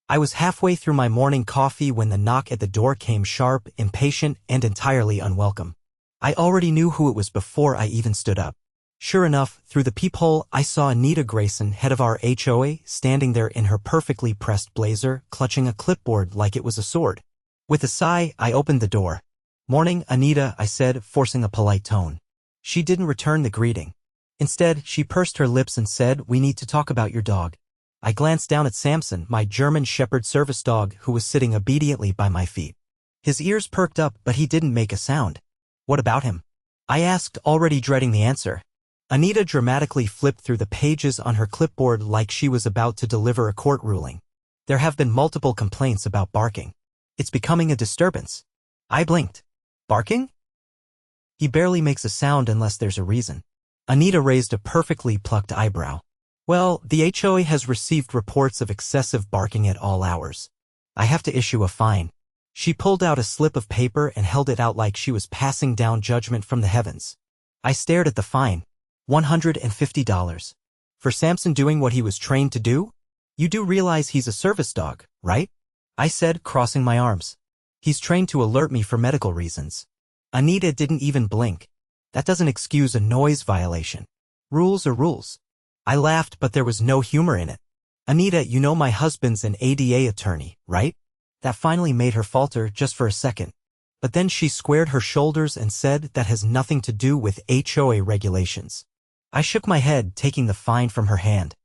I was halfway through my morning coffee when the knock at the door came sharp, impatient, and entirely unwelcome. I already knew who it was before I even stood up. Sure enough, through the peephole I saw Anita Grayson, head of our HOA, standing there in her perfectly pressed blazer, clutching a clipboard like it was a sword. With a sigh, I opened the door. "Morning, Anita," I said, forcing a polite tone. She didn't return the greeting. Instead, she pursed her lips and said, "We need to talk about your dog." I glanced down at Samson, my German Shepherd service dog, who was sitting obediently by my feet. His ears perked up, but he didn't make a sound. "What about him?" I asked, already dreading the answer. Anita dramatically flipped through the pages on her clipboard like she was about to deliver a court ruling. "There have been multiple complaints about barking. It's becoming a disturbance." I blinked. "Barking?" "He barely makes a sound unless there's a reason." Anita raised a perfectly plucked eyebrow. "Well, the HOA has received reports of excessive barking at all hours. I have to issue a fine." She pulled out a slip of paper and held it out like she was passing down judgment from the heavens. I stared at the fine. $150. For Samson doing what he was trained to do? "You do realize he's a service dog, right?" I said, crossing my arms. "He's trained to alert me for medical reasons." Anita didn't even blink. "That doesn't excuse a noise violation. Rules are rules." I laughed, but there was no humor in it. "Anita, you know my husband's an ADA attorney, right?" That finally made her falter just for a second. But then she squared her shoulders and said, "That has nothing to do with HOA regulations." I shook my head, taking the fine from her hand.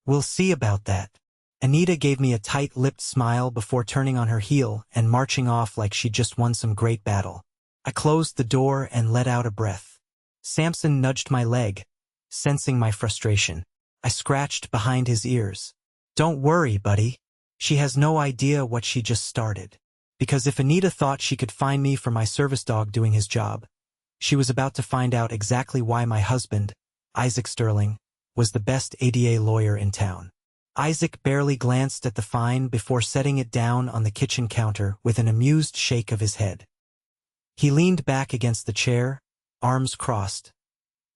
"We'll see about that." Anita gave me a tight-lipped smile before turning on her heel and marching off like she'd just won some great battle. I closed the door and let out a breath. Samson nudged my leg, sensing my frustration. I scratched behind his ears. "Don't worry, buddy. She has no idea what she just started." Because if Anita thought she could find me for my service dog doing his job, she was about to find out exactly why my husband, Isaac Sterling, was the best ADA lawyer in town. Isaac barely glanced at the fine before setting it down on the kitchen counter with an amused shake of his head. He leaned back against the chair, arms crossed,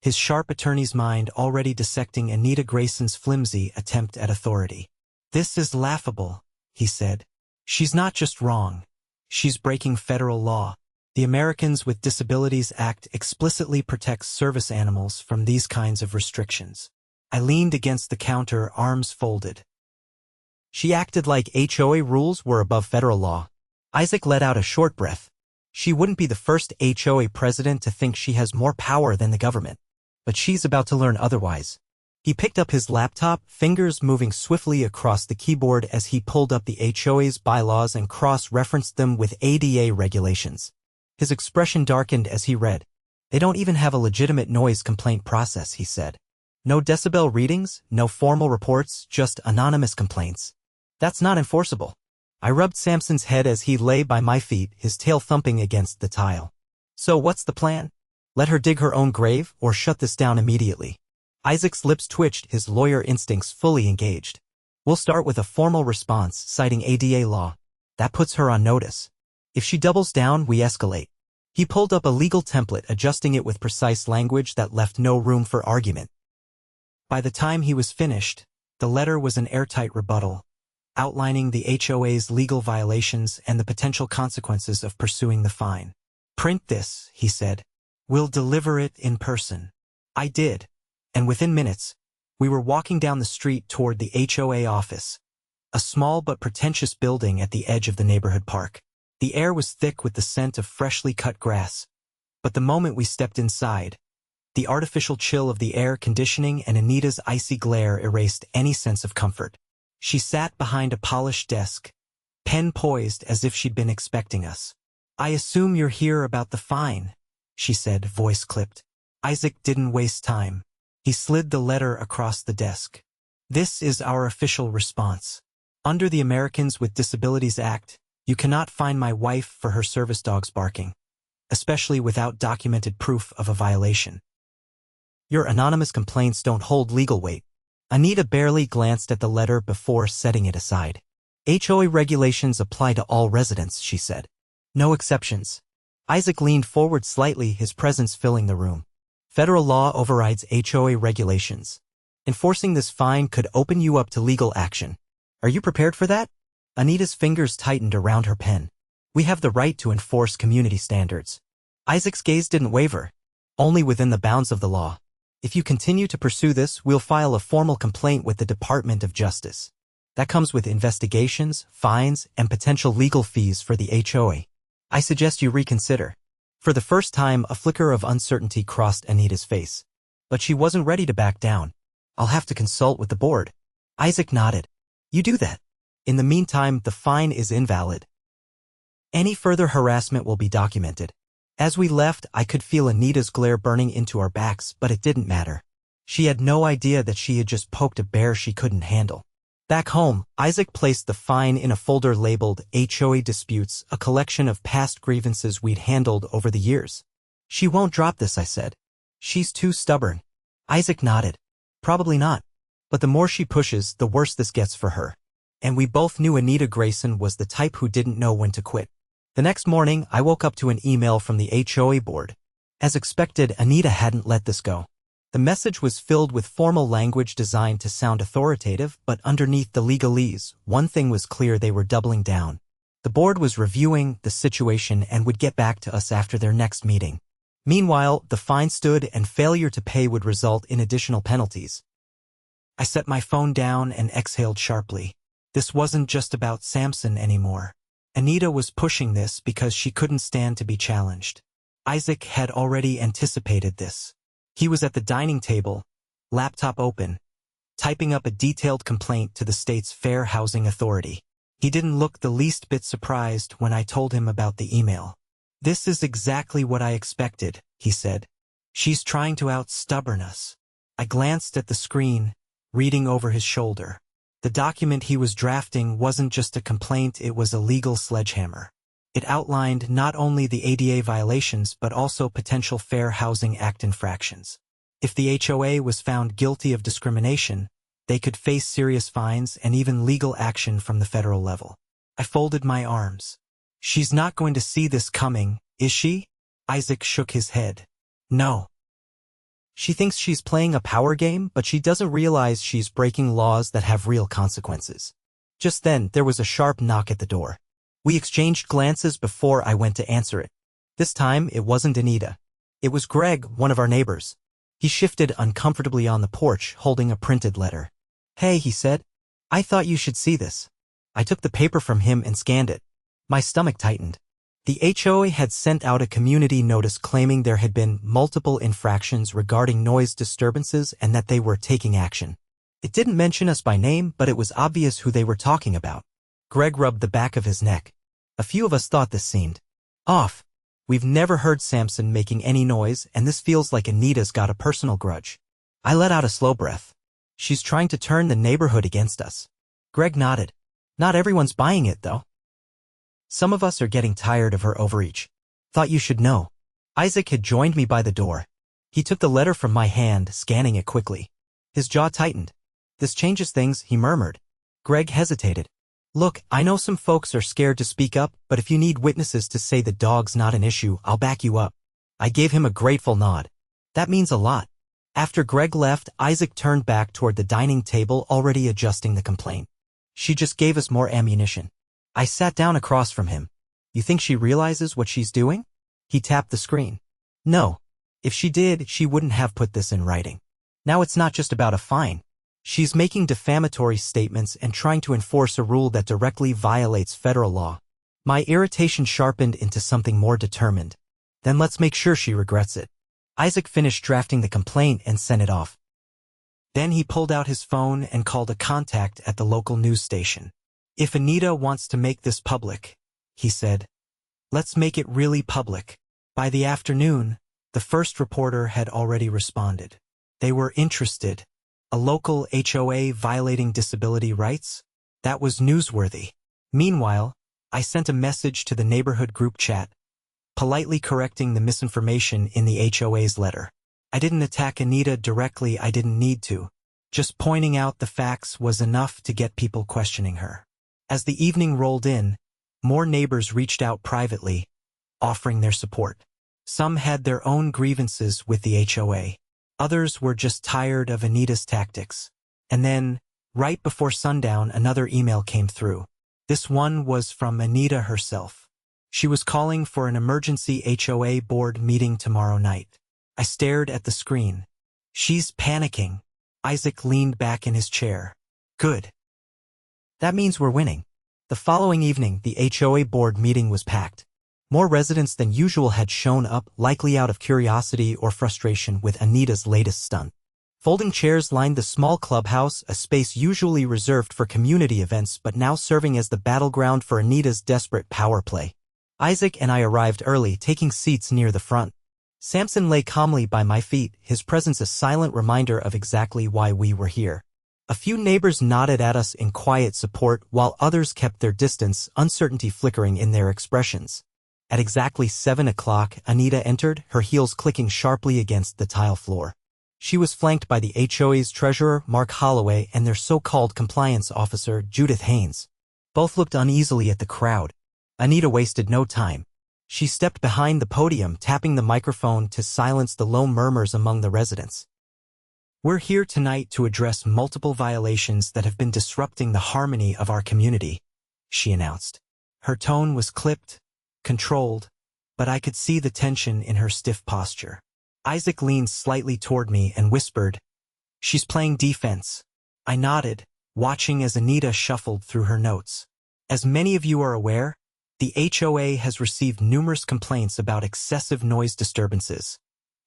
his sharp attorney's mind already dissecting Anita Grayson's flimsy attempt at authority. "This is laughable," he said. "She's not just wrong. She's breaking federal law. The Americans with Disabilities Act explicitly protects service animals from these kinds of restrictions." I leaned against the counter, arms folded. She acted like HOA rules were above federal law. Isaac let out a short breath. She wouldn't be the first HOA president to think she has more power than the government. But she's about to learn otherwise. He picked up his laptop, fingers moving swiftly across the keyboard as he pulled up the HOA's bylaws and cross-referenced them with ADA regulations. His expression darkened as he read. "They don't even have a legitimate noise complaint process," he said. "No decibel readings, no formal reports, just anonymous complaints. That's not enforceable." I rubbed Samson's head as he lay by my feet, his tail thumping against the tile. "So what's the plan? Let her dig her own grave, or shut this down immediately?" Isaac's lips twitched, his lawyer instincts fully engaged. "We'll start with a formal response, citing ADA law. That puts her on notice. If she doubles down, we escalate." He pulled up a legal template, adjusting it with precise language that left no room for argument. By the time he was finished, the letter was an airtight rebuttal, outlining the HOA's legal violations and the potential consequences of pursuing the fine. "Print this," he said. "We'll deliver it in person." I did. And within minutes, we were walking down the street toward the HOA office, a small but pretentious building at the edge of the neighborhood park. The air was thick with the scent of freshly cut grass, but the moment we stepped inside, the artificial chill of the air conditioning and Anita's icy glare erased any sense of comfort. She sat behind a polished desk, pen poised as if she'd been expecting us. "I assume you're here about the fine," she said, voice clipped. Isaac didn't waste time. He slid the letter across the desk. "This is our official response. Under the Americans with Disabilities Act, you cannot fine my wife for her service dog's barking, especially without documented proof of a violation. Your anonymous complaints don't hold legal weight." Anita barely glanced at the letter before setting it aside. "HOA regulations apply to all residents," she said. "No exceptions." Isaac leaned forward slightly, his presence filling the room. "Federal law overrides HOA regulations. Enforcing this fine could open you up to legal action." Are you prepared for that? Anita's fingers tightened around her pen. We have the right to enforce community standards. Isaac's gaze didn't waver. Only within the bounds of the law. If you continue to pursue this, we'll file a formal complaint with the Department of Justice. That comes with investigations, fines, and potential legal fees for the HOA. I suggest you reconsider. For the first time, a flicker of uncertainty crossed Anita's face. But she wasn't ready to back down. I'll have to consult with the board. Isaac nodded. You do that. In the meantime, the fine is invalid. Any further harassment will be documented. As we left, I could feel Anita's glare burning into our backs, but it didn't matter. She had no idea that she had just poked a bear she couldn't handle. Back home, Isaac placed the fine in a folder labeled HOA Disputes, a collection of past grievances we'd handled over the years. She won't drop this, I said. She's too stubborn. Isaac nodded. Probably not. But the more she pushes, the worse this gets for her. And we both knew Anita Grayson was the type who didn't know when to quit. The next morning, I woke up to an email from the HOA board. As expected, Anita hadn't let this go. The message was filled with formal language designed to sound authoritative, but underneath the legalese, one thing was clear: they were doubling down. The board was reviewing the situation and would get back to us after their next meeting. Meanwhile, the fine stood, and failure to pay would result in additional penalties. I set my phone down and exhaled sharply. This wasn't just about Samson anymore. Anita was pushing this because she couldn't stand to be challenged. Isaac had already anticipated this. He was at the dining table, laptop open, typing up a detailed complaint to the state's Fair Housing Authority. He didn't look the least bit surprised when I told him about the email. This is exactly what I expected, he said. She's trying to out-stubborn us. I glanced at the screen, reading over his shoulder. The document he was drafting wasn't just a complaint, it was a legal sledgehammer. It outlined not only the ADA violations but also potential Fair Housing Act infractions. If the HOA was found guilty of discrimination, they could face serious fines and even legal action from the federal level. I folded my arms. She's not going to see this coming, is she? Isaac shook his head. No. She thinks she's playing a power game, but she doesn't realize she's breaking laws that have real consequences. Just then, there was a sharp knock at the door. We exchanged glances before I went to answer it. This time, it wasn't Anita. It was Greg, one of our neighbors. He shifted uncomfortably on the porch, holding a printed letter. Hey, he said. I thought you should see this. I took the paper from him and scanned it. My stomach tightened. The HOA had sent out a community notice claiming there had been multiple infractions regarding noise disturbances and that they were taking action. It didn't mention us by name, but it was obvious who they were talking about. Greg rubbed the back of his neck. A few of us thought this seemed off. We've never heard Samson making any noise, and this feels like Anita's got a personal grudge. I let out a slow breath. She's trying to turn the neighborhood against us. Greg nodded. Not everyone's buying it, though. Some of us are getting tired of her overreach. Thought you should know. Isaac had joined me by the door. He took the letter from my hand, scanning it quickly. His jaw tightened. This changes things, he murmured. Greg hesitated. Look, I know some folks are scared to speak up, but if you need witnesses to say the dog's not an issue, I'll back you up. I gave him a grateful nod. That means a lot. After Greg left, Isaac turned back toward the dining table, already adjusting the complaint. She just gave us more ammunition. I sat down across from him. You think she realizes what she's doing? He tapped the screen. No. If she did, she wouldn't have put this in writing. Now it's not just about a fine. She's making defamatory statements and trying to enforce a rule that directly violates federal law. My irritation sharpened into something more determined. Then let's make sure she regrets it. Isaac finished drafting the complaint and sent it off. Then he pulled out his phone and called a contact at the local news station. If Anita wants to make this public, he said, let's make it really public. By the afternoon, the first reporter had already responded. They were interested. A local HOA violating disability rights? That was newsworthy. Meanwhile, I sent a message to the neighborhood group chat, politely correcting the misinformation in the HOA's letter. I didn't attack Anita directly, I didn't need to. Just pointing out the facts was enough to get people questioning her. As the evening rolled in, more neighbors reached out privately, offering their support. Some had their own grievances with the HOA. Others were just tired of Anita's tactics. And then, Right before sundown, another email came through. This one was from Anita herself. She was calling for an emergency HOA board meeting tomorrow night. I stared at the screen. She's panicking. Isaac leaned back in his chair. Good. That means we're winning. The following evening, the HOA board meeting was packed. More residents than usual had shown up, likely out of curiosity or frustration with Anita's latest stunt. Folding chairs lined the small clubhouse, a space usually reserved for community events but now serving as the battleground for Anita's desperate power play. Isaac and I arrived early, taking seats near the front. Samson lay calmly by my feet, his presence a silent reminder of exactly why we were here. A few neighbors nodded at us in quiet support, while others kept their distance, uncertainty flickering in their expressions. At exactly 7 o'clock, Anita entered, her heels clicking sharply against the tile floor. She was flanked by the HOA's treasurer, Mark Holloway, and their so-called compliance officer, Judith Haynes. Both looked uneasily at the crowd. Anita wasted no time. She stepped behind the podium, tapping the microphone to silence the low murmurs among the residents. We're here tonight to address multiple violations that have been disrupting the harmony of our community, she announced. Her tone was clipped, controlled, but I could see the tension in her stiff posture. Isaac leaned slightly toward me and whispered, "She's playing defense." I nodded, watching as Anita shuffled through her notes. As many of you are aware, the HOA has received numerous complaints about excessive noise disturbances,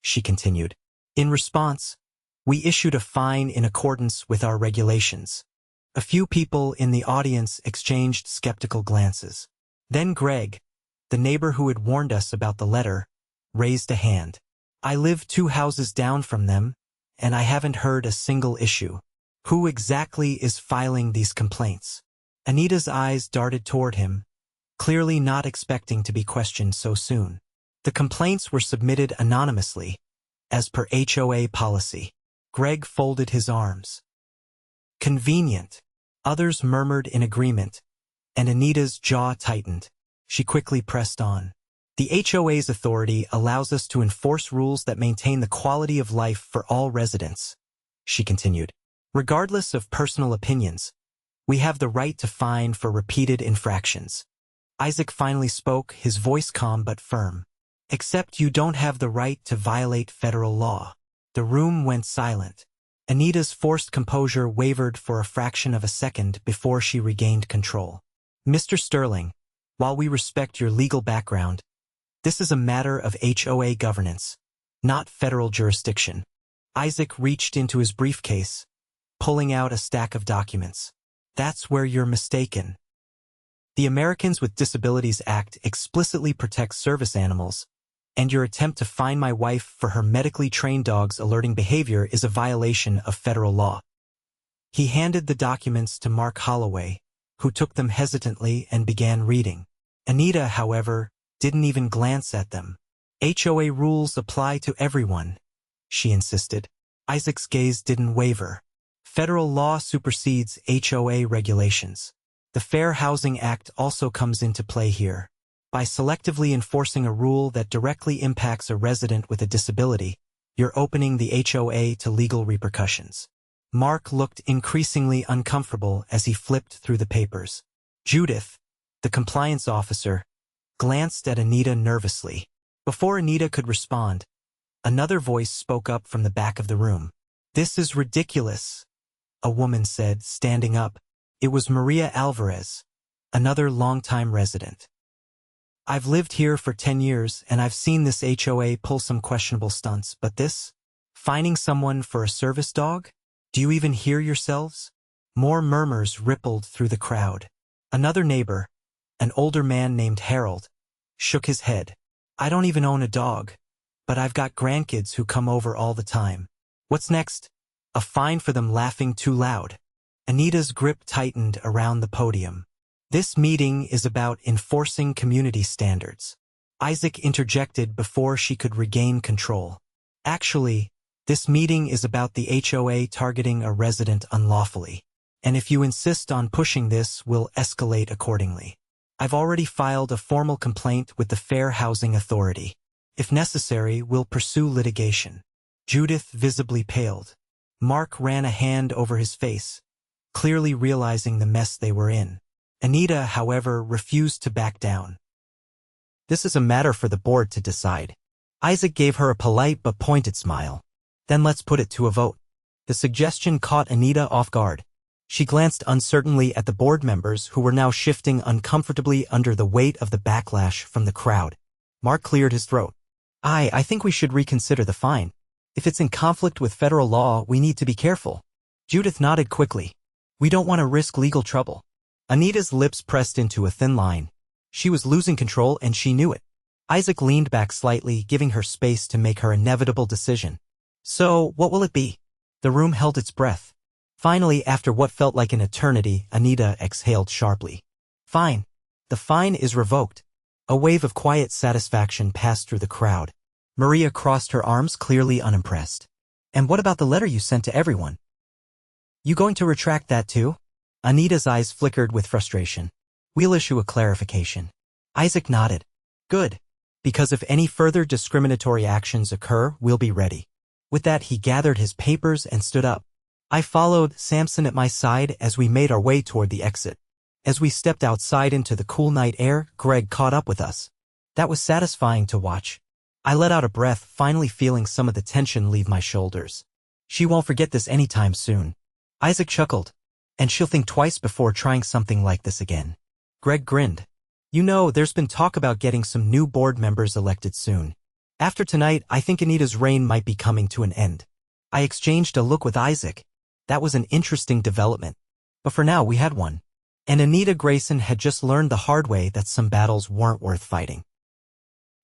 she continued. In response, we issued a fine in accordance with our regulations. A few people in the audience exchanged skeptical glances. Then Greg, the neighbor who had warned us about the letter, raised a hand. I live 2 houses down from them, and I haven't heard a single issue. Who exactly is filing these complaints? Anita's eyes darted toward him, clearly not expecting to be questioned so soon. The complaints were submitted anonymously, as per HOA policy. Greg folded his arms. Convenient. Others murmured in agreement, and Anita's jaw tightened. She quickly pressed on. The HOA's authority allows us to enforce rules that maintain the quality of life for all residents, she continued. Regardless of personal opinions, we have the right to fine for repeated infractions. Isaac finally spoke, his voice calm but firm. Except you don't have the right to violate federal law. The room went silent. Anita's forced composure wavered for a fraction of a second before she regained control. Mr. Sterling, while we respect your legal background, this is a matter of HOA governance, not federal jurisdiction. Isaac reached into his briefcase, pulling out a stack of documents. That's where you're mistaken. The Americans with Disabilities Act explicitly protects service animals, and your attempt to fine my wife for her medically trained dog's alerting behavior is a violation of federal law. He handed the documents to Mark Holloway, who took them hesitantly and began reading. Anita, however, didn't even glance at them. HOA rules apply to everyone, she insisted. Isaac's gaze didn't waver. Federal law supersedes HOA regulations. The Fair Housing Act also comes into play here. By selectively enforcing a rule that directly impacts a resident with a disability, you're opening the HOA to legal repercussions. Mark looked increasingly uncomfortable as he flipped through the papers. Judith, the compliance officer, glanced at Anita nervously. Before Anita could respond, another voice spoke up from the back of the room. "This is ridiculous," a woman said, standing up. It was Maria Alvarez, another longtime resident. "I've lived here for 10 years and I've seen this HOA pull some questionable stunts, but this? Fining someone for a service dog? Do you even hear yourselves?" More murmurs rippled through the crowd. Another neighbor, an older man named Harold, shook his head. "I don't even own a dog, but I've got grandkids who come over all the time. What's next? A fine for them laughing too loud." Anita's grip tightened around the podium. "This meeting is about enforcing community standards." Isaac interjected before she could regain control. "Actually, this meeting is about the HOA targeting a resident unlawfully. And if you insist on pushing this, we'll escalate accordingly. I've already filed a formal complaint with the Fair Housing Authority. If necessary, we'll pursue litigation." Judith visibly paled. Mark ran a hand over his face, clearly realizing the mess they were in. Anita, however, refused to back down. This is a matter for the board to decide. Isaac gave her a polite but pointed smile. Then let's put it to a vote. The suggestion caught Anita off guard. She glanced uncertainly at the board members who were now shifting uncomfortably under the weight of the backlash from the crowd. Mark cleared his throat. I think we should reconsider the fine. If it's in conflict with federal law, we need to be careful. Judith nodded quickly. We don't want to risk legal trouble. Anita's lips pressed into a thin line. She was losing control and she knew it. Isaac leaned back slightly, giving her space to make her inevitable decision. So, what will it be? The room held its breath. Finally, after what felt like an eternity, Anita exhaled sharply. Fine. The fine is revoked. A wave of quiet satisfaction passed through the crowd. Maria crossed her arms, clearly unimpressed. And what about the letter you sent to everyone? You going to retract that too? Anita's eyes flickered with frustration. We'll issue a clarification. Isaac nodded. Good. Because if any further discriminatory actions occur, we'll be ready. With that, he gathered his papers and stood up. I followed, Samson at my side, as we made our way toward the exit. As we stepped outside into the cool night air, Greg caught up with us. That was satisfying to watch. I let out a breath, finally feeling some of the tension leave my shoulders. She won't forget this anytime soon. Isaac chuckled. And she'll think twice before trying something like this again. Greg grinned. You know, there's been talk about getting some new board members elected soon. After tonight, I think Anita's reign might be coming to an end. I exchanged a look with Isaac. That was an interesting development. But for now, we had one. And Anita Grayson had just learned the hard way that some battles weren't worth fighting.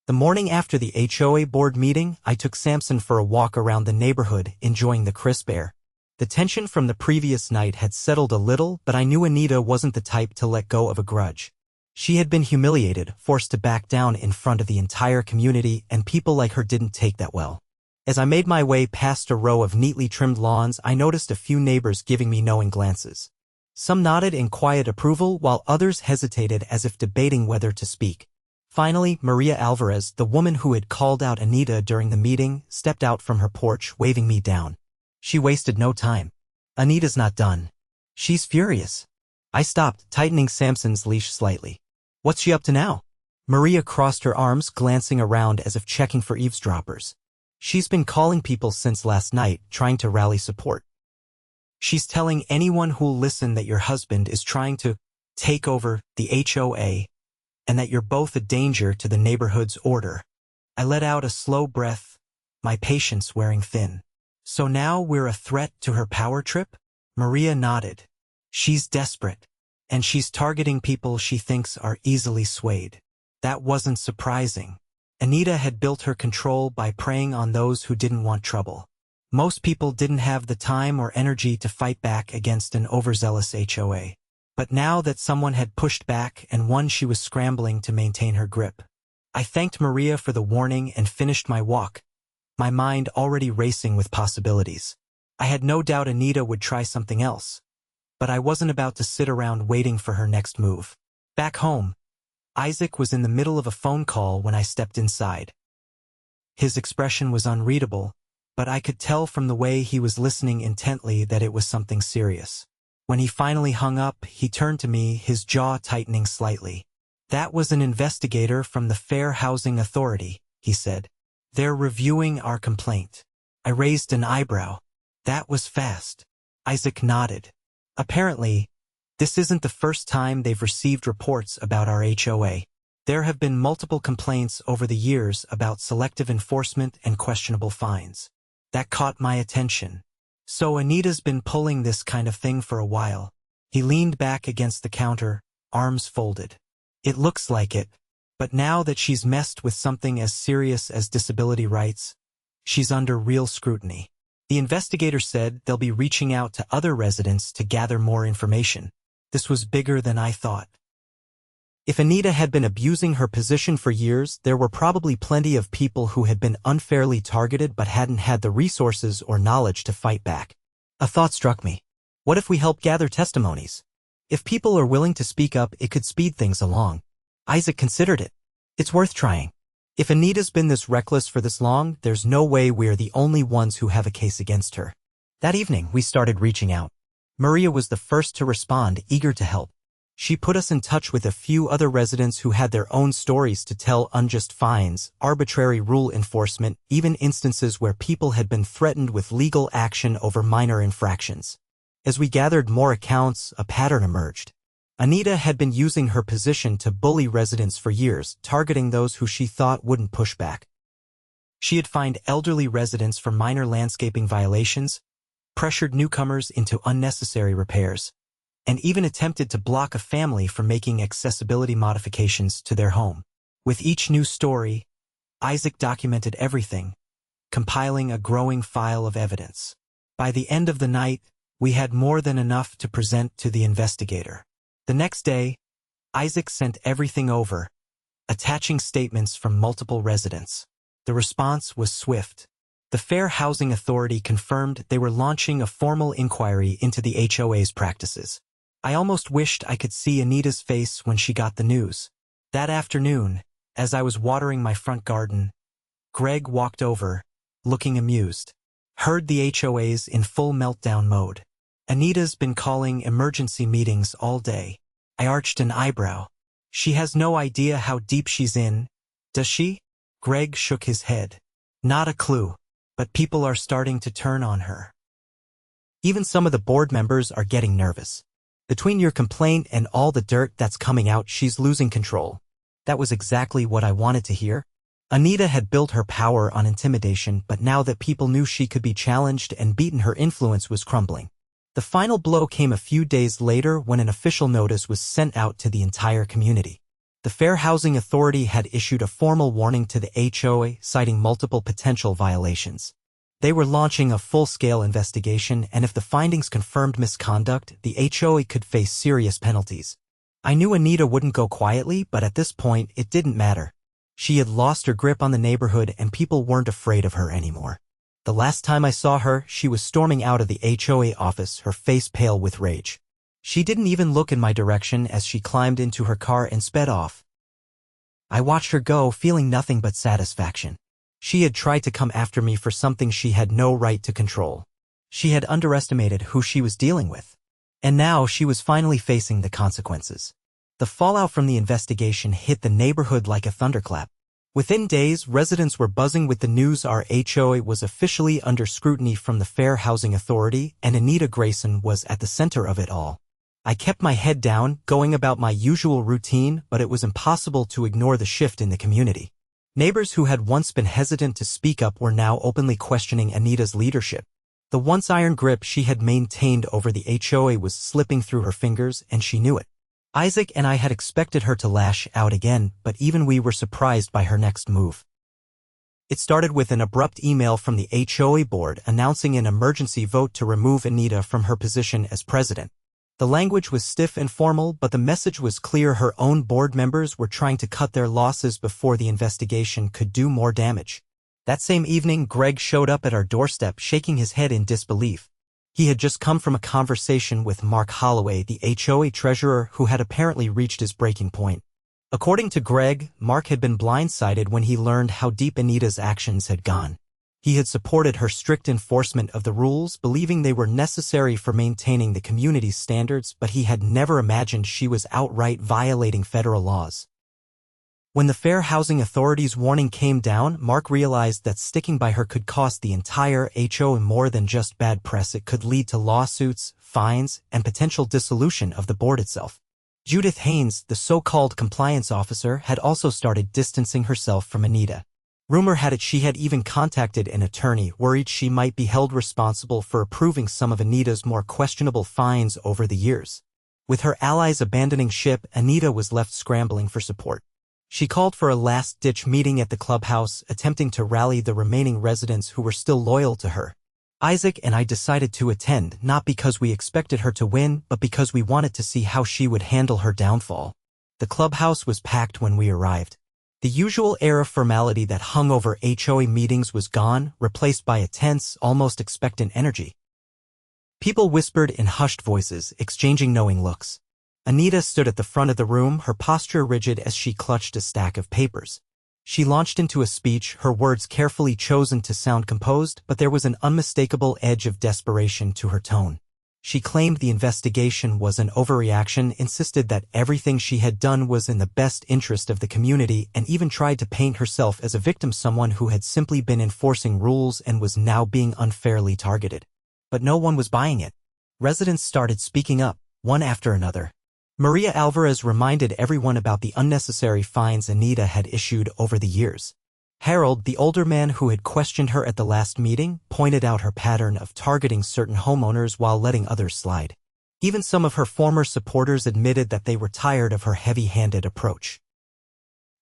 The morning after the HOA board meeting, I took Samson for a walk around the neighborhood, enjoying the crisp air. The tension from the previous night had settled a little, but I knew Anita wasn't the type to let go of a grudge. She had been humiliated, forced to back down in front of the entire community, and people like her didn't take that well. As I made my way past a row of neatly trimmed lawns, I noticed a few neighbors giving me knowing glances. Some nodded in quiet approval, while others hesitated as if debating whether to speak. Finally, Maria Alvarez, the woman who had called out Anita during the meeting, stepped out from her porch, waving me down. She wasted no time. Anita's not done. She's furious. I stopped, tightening Samson's leash slightly. What's she up to now? Maria crossed her arms, glancing around as if checking for eavesdroppers. She's been calling people since last night, trying to rally support. She's telling anyone who'll listen that your husband is trying to take over the HOA and that you're both a danger to the neighborhood's order. I let out a slow breath, my patience wearing thin. So now we're a threat to her power trip? Maria nodded. She's desperate, and she's targeting people she thinks are easily swayed. That wasn't surprising. Anita had built her control by preying on those who didn't want trouble. Most people didn't have the time or energy to fight back against an overzealous HOA. But now that someone had pushed back and won, she was scrambling to maintain her grip. I thanked Maria for the warning and finished my walk, my mind already racing with possibilities. I had no doubt Anita would try something else, but I wasn't about to sit around waiting for her next move. Back home, Isaac was in the middle of a phone call when I stepped inside. His expression was unreadable, but I could tell from the way he was listening intently that it was something serious. When he finally hung up, he turned to me, his jaw tightening slightly. That was an investigator from the Fair Housing Authority, he said. They're reviewing our complaint. I raised an eyebrow. That was fast. Isaac nodded. Apparently, this isn't the first time they've received reports about our HOA. There have been multiple complaints over the years about selective enforcement and questionable fines. That caught my attention. So Anita's been pulling this kind of thing for a while. He leaned back against the counter, arms folded. It looks like it, but now that she's messed with something as serious as disability rights, she's under real scrutiny. The investigator said they'll be reaching out to other residents to gather more information. This was bigger than I thought. If Anita had been abusing her position for years, there were probably plenty of people who had been unfairly targeted but hadn't had the resources or knowledge to fight back. A thought struck me. What if we help gather testimonies? If people are willing to speak up, it could speed things along. Isaac considered it. It's worth trying. If Anita's been this reckless for this long, there's no way we're the only ones who have a case against her. That evening, we started reaching out. Maria was the first to respond, eager to help. She put us in touch with a few other residents who had their own stories to tell: unjust fines, arbitrary rule enforcement, even instances where people had been threatened with legal action over minor infractions. As we gathered more accounts, a pattern emerged. Anita had been using her position to bully residents for years, targeting those who she thought wouldn't push back. She had fined elderly residents for minor landscaping violations, pressured newcomers into unnecessary repairs, and even attempted to block a family from making accessibility modifications to their home. With each new story, Isaac documented everything, compiling a growing file of evidence. By the end of the night, we had more than enough to present to the investigator. The next day, Isaac sent everything over, attaching statements from multiple residents. The response was swift. The Fair Housing Authority confirmed they were launching a formal inquiry into the HOA's practices. I almost wished I could see Anita's face when she got the news. That afternoon, as I was watering my front garden, Greg walked over, looking amused. Heard the HOA's in full meltdown mode. Anita's been calling emergency meetings all day. I arched an eyebrow. She has no idea how deep she's in, does she? Greg shook his head. Not a clue, but people are starting to turn on her. Even some of the board members are getting nervous. Between your complaint and all the dirt that's coming out, she's losing control. That was exactly what I wanted to hear. Anita had built her power on intimidation, but now that people knew she could be challenged and beaten, her influence was crumbling. The final blow came a few days later when an official notice was sent out to the entire community. The Fair Housing Authority had issued a formal warning to the HOA, citing multiple potential violations. They were launching a full-scale investigation, and if the findings confirmed misconduct, the HOA could face serious penalties. I knew Anita wouldn't go quietly, but at this point, it didn't matter. She had lost her grip on the neighborhood, and people weren't afraid of her anymore. The last time I saw her, she was storming out of the HOA office, her face pale with rage. She didn't even look in my direction as she climbed into her car and sped off. I watched her go, feeling nothing but satisfaction. She had tried to come after me for something she had no right to control. She had underestimated who she was dealing with. And now she was finally facing the consequences. The fallout from the investigation hit the neighborhood like a thunderclap. Within days, residents were buzzing with the news our HOA was officially under scrutiny from the Fair Housing Authority, and Anita Grayson was at the center of it all. I kept my head down, going about my usual routine, but it was impossible to ignore the shift in the community. Neighbors who had once been hesitant to speak up were now openly questioning Anita's leadership. The once iron grip she had maintained over the HOA was slipping through her fingers, and she knew it. Isaac and I had expected her to lash out again, but even we were surprised by her next move. It started with an abrupt email from the HOA board announcing an emergency vote to remove Anita from her position as president. The language was stiff and formal, but the message was clear: her own board members were trying to cut their losses before the investigation could do more damage. That same evening, Greg showed up at our doorstep, shaking his head in disbelief. He had just come from a conversation with Mark Holloway, the HOA treasurer, who had apparently reached his breaking point. According to Greg, Mark had been blindsided when he learned how deep Anita's actions had gone. He had supported her strict enforcement of the rules, believing they were necessary for maintaining the community's standards, but he had never imagined she was outright violating federal laws. When the Fair Housing Authority's warning came down, Mark realized that sticking by her could cost the entire HOA more than just bad press. It could lead to lawsuits, fines, and potential dissolution of the board itself. Judith Haynes, the so-called compliance officer, had also started distancing herself from Anita. Rumor had it she had even contacted an attorney, worried she might be held responsible for approving some of Anita's more questionable fines over the years. With her allies abandoning ship, Anita was left scrambling for support. She called for a last-ditch meeting at the clubhouse, attempting to rally the remaining residents who were still loyal to her. Isaac and I decided to attend, not because we expected her to win, but because we wanted to see how she would handle her downfall. The clubhouse was packed when we arrived. The usual air of formality that hung over HOA meetings was gone, replaced by a tense, almost expectant energy. People whispered in hushed voices, exchanging knowing looks. Anita stood at the front of the room, her posture rigid as she clutched a stack of papers. She launched into a speech, her words carefully chosen to sound composed, but there was an unmistakable edge of desperation to her tone. She claimed the investigation was an overreaction, insisted that everything she had done was in the best interest of the community, and even tried to paint herself as a victim, someone who had simply been enforcing rules and was now being unfairly targeted. But no one was buying it. Residents started speaking up, one after another. Maria Alvarez reminded everyone about the unnecessary fines Anita had issued over the years. Harold, the older man who had questioned her at the last meeting, pointed out her pattern of targeting certain homeowners while letting others slide. Even some of her former supporters admitted that they were tired of her heavy-handed approach.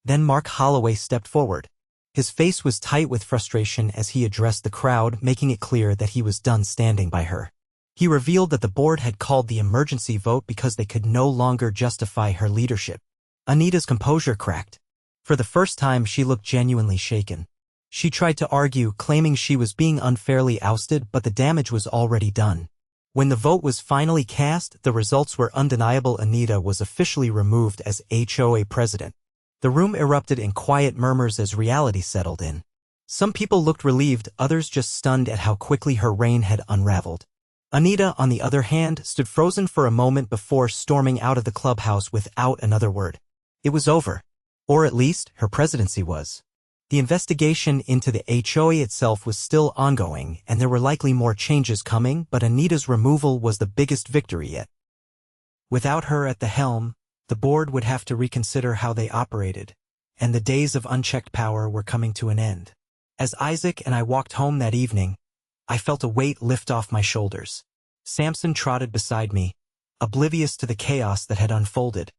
Then Mark Holloway stepped forward. His face was tight with frustration as he addressed the crowd, making it clear that he was done standing by her. He revealed that the board had called the emergency vote because they could no longer justify her leadership. Anita's composure cracked. For the first time, she looked genuinely shaken. She tried to argue, claiming she was being unfairly ousted, but the damage was already done. When the vote was finally cast, the results were undeniable. Anita was officially removed as HOA president. The room erupted in quiet murmurs as reality settled in. Some people looked relieved, others just stunned at how quickly her reign had unraveled. Anita, on the other hand, stood frozen for a moment before storming out of the clubhouse without another word. It was over. Or at least, her presidency was. The investigation into the HOA itself was still ongoing, and there were likely more changes coming, but Anita's removal was the biggest victory yet. Without her at the helm, the board would have to reconsider how they operated, and the days of unchecked power were coming to an end. As Isaac and I walked home that evening, I felt a weight lift off my shoulders. Samson trotted beside me, oblivious to the chaos that had unfolded.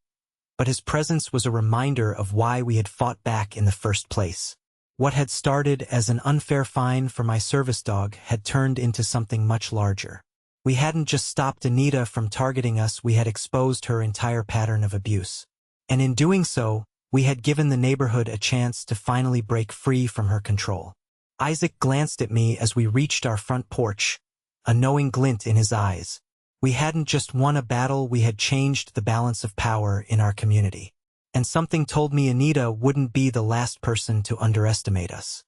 But his presence was a reminder of why we had fought back in the first place. What had started as an unfair fine for my service dog had turned into something much larger. We hadn't just stopped Anita from targeting us, we had exposed her entire pattern of abuse. And in doing so, we had given the neighborhood a chance to finally break free from her control. Isaac glanced at me as we reached our front porch, a knowing glint in his eyes. We hadn't just won a battle, we had changed the balance of power in our community. And something told me Anita wouldn't be the last person to underestimate us.